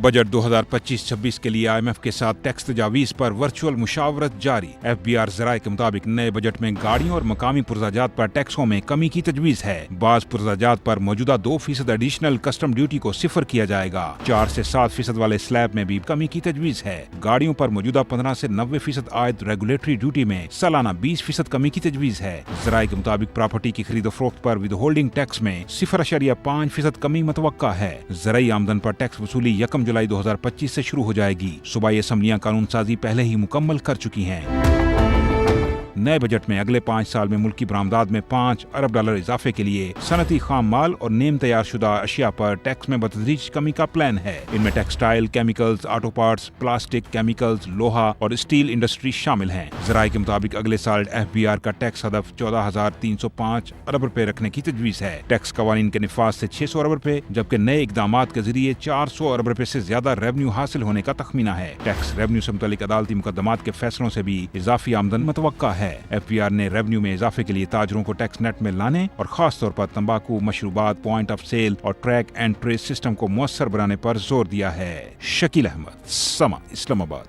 Budget 2025-26 کے لیے IMF کے ساتھ ٹیکس تجاویز پر ورچوئل مشاورت جاری۔ FBR ذرائع کے مطابق نئے بجٹ میں گاڑیوں اور مقامی پرزاجات پر ٹیکسوں میں کمی کی تجویز ہے۔ بعض پرزاجات پر موجودہ 2% ایڈیشنل کسٹم ڈیوٹی کو صفر کیا جائے گا۔ 4 سے 7% والے سلیب میں بھی کمی کی تجویز ہے۔ گاڑیوں پر موجودہ 15 سے 90% عائد ریگولیٹری ڈیوٹی میں سالانہ 20% کمی کی تجویز ہے۔ ذرائع کے مطابق پراپرٹی کی خرید و فروخت پر ود ہولڈنگ ٹیکس میں 0.5% کمی متوقع ہے۔ زرعی آمدن پر ٹیکس وصولی 1 جولائی 2025 سے شروع ہو جائے گی۔ صوبائی اسمبلیاں قانون سازی پہلے ہی مکمل کر چکی ہیں۔ نئے بجٹ میں اگلے 5 سال میں ملکی برآمدات میں $5 ارب اضافے کے لیے صنعتی خام مال اور نیم تیار شدہ اشیاء پر ٹیکس میں بتدریج کمی کا پلان ہے۔ ان میں textile, chemicals, auto parts, plastic, chemicals, لوہا اور اسٹیل انڈسٹری شامل ہیں۔ ذرائع کے مطابق اگلے سال FBR کا ٹیکس ہدف 14,305 ارب روپے رکھنے کی تجویز ہے۔ ٹیکس قوانین کے نفاذ سے 600 ارب روپے جبکہ نئے اقدامات کے ذریعے 400 ارب روپے سے زیادہ ریونیو حاصل ہونے کا تخمینہ ہے۔ ٹیکس ریونیو سے متعلق عدالتی مقدمات کے فیصلوں سے بھی اضافی آمدن متوقع ہے۔ FBR نے ریونیو میں اضافے کے لیے تاجروں کو ٹیکس نیٹ میں لانے اور خاص طور پر تمباکو، مشروبات، پوائنٹ آف سیل اور ٹریک اینڈ ٹریس سسٹم کو مؤثر بنانے پر زور دیا ہے۔ شکیل احمد، سما، اسلام آباد۔